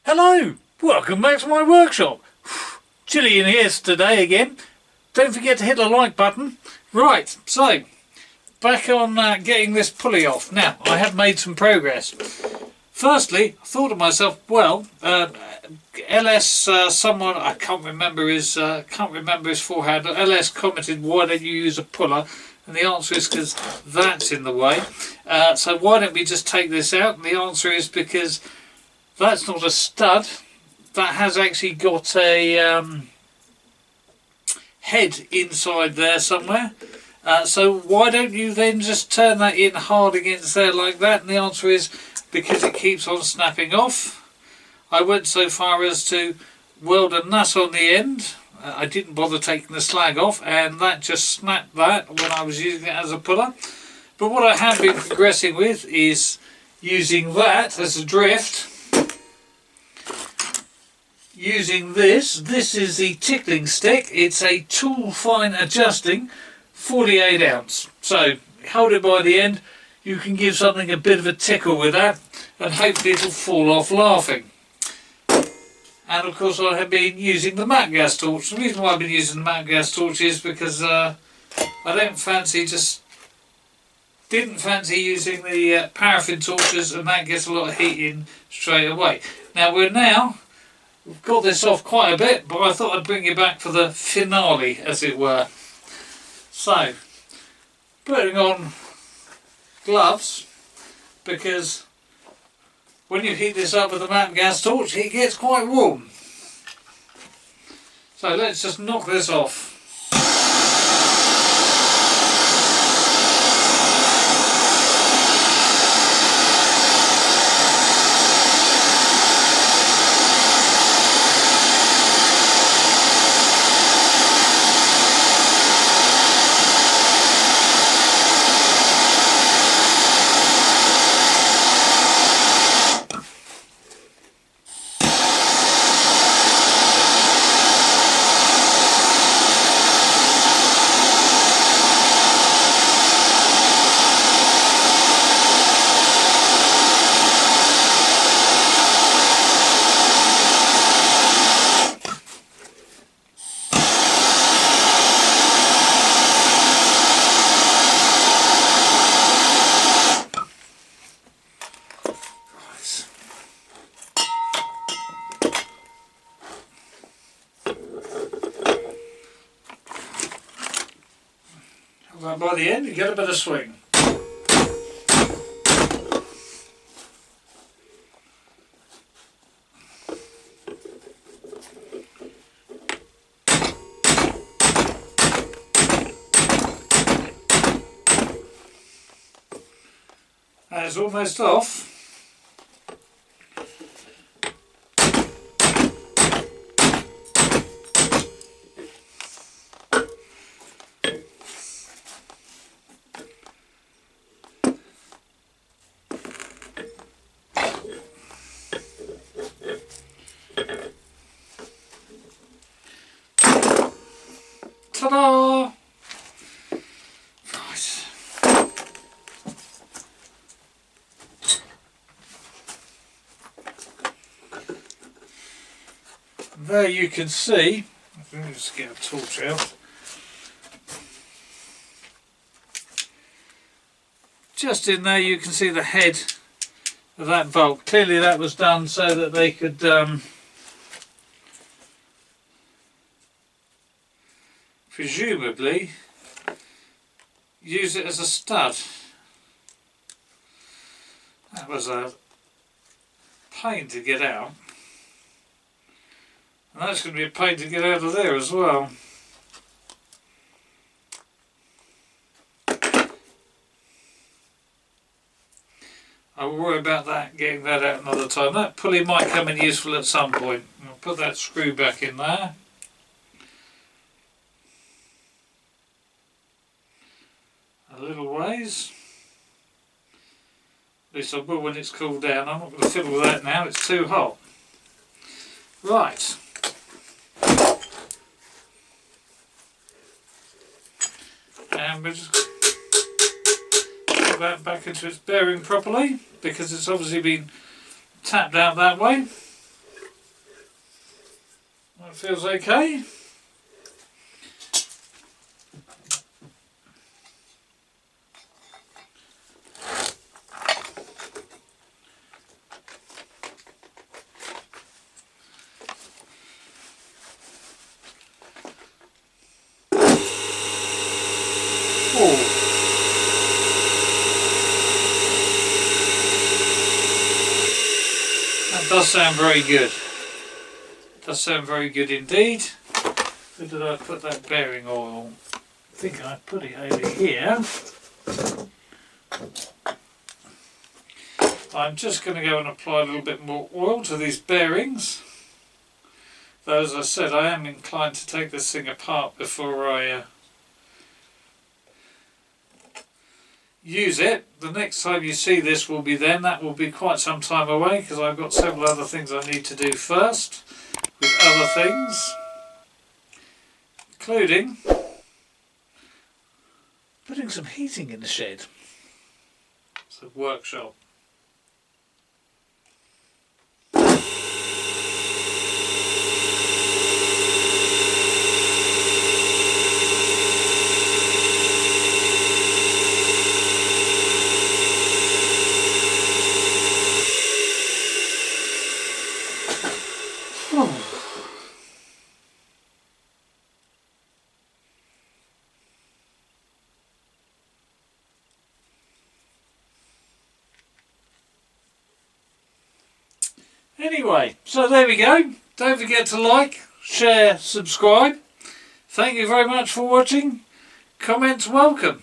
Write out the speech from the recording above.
Hello, welcome back to my workshop. Chilly in here today again. Don't forget to hit the like button. Right, so back on getting this pulley off. Now, I have made some progress. Firstly, I thought to myself, well, LS, someone I can't remember his forehand. LS commented, "Why don't you use a puller?" And the answer is because that's in the way. So why don't we just take this out? And the answer is because that's not a stud. That has actually got a head inside there somewhere. So why don't you then just turn that in hard against there like that? And the answer is because it keeps on snapping off. I went so far as to weld a nut on the end. I didn't bother taking the slag off, and that just snapped that when I was using it as a puller. But what I have been progressing with is using that as a drift. Using this is the tickling stick. It's a tool fine adjusting 48 ounce. So hold it by the end, you can give something a bit of a tickle with that, and hopefully it'll fall off laughing. And of course I have been using the matte gas torch. The reason why I've been using the matte gas torch is because I didn't fancy using the paraffin torches, and that gets a lot of heat in straight away. Now we've got this off quite a bit, but I thought I'd bring you back for the finale, as it were. So, putting on gloves, because when you heat this up with a matte gas torch, it gets quite warm. So let's just knock this off. By the end you get a bit of swing. And it's almost off. Ta-da! Right. There you can see, let me just get a torch out. Just in there you can see the head of that bolt. Clearly that was done so that they could presumably use it as a stud. That was a pain to get out, and that's going to be a pain to get out of there as well. I will worry about that, getting that out another time. That pulley might come in useful at some point. I'll put that screw back in there. A little ways. At least I will when it's cooled down. I'm not going to fiddle with that now, it's too hot. Right. And we'll just put that back into its bearing properly, because it's obviously been tapped out that way. That feels okay. That does sound very good. Does sound very good indeed. Where did I put that bearing oil? I think I put it over here. I'm just going to go and apply a little bit more oil to these bearings. Though, as I said, I am inclined to take this thing apart before I use it. The next time you see this will be then. That will be quite some time away because I've got several other things I need to do first with other things, including putting some heating in the shed. It's a workshop. Anyway, so there we go. Don't forget to like, share, subscribe. Thank you very much for watching. Comments welcome.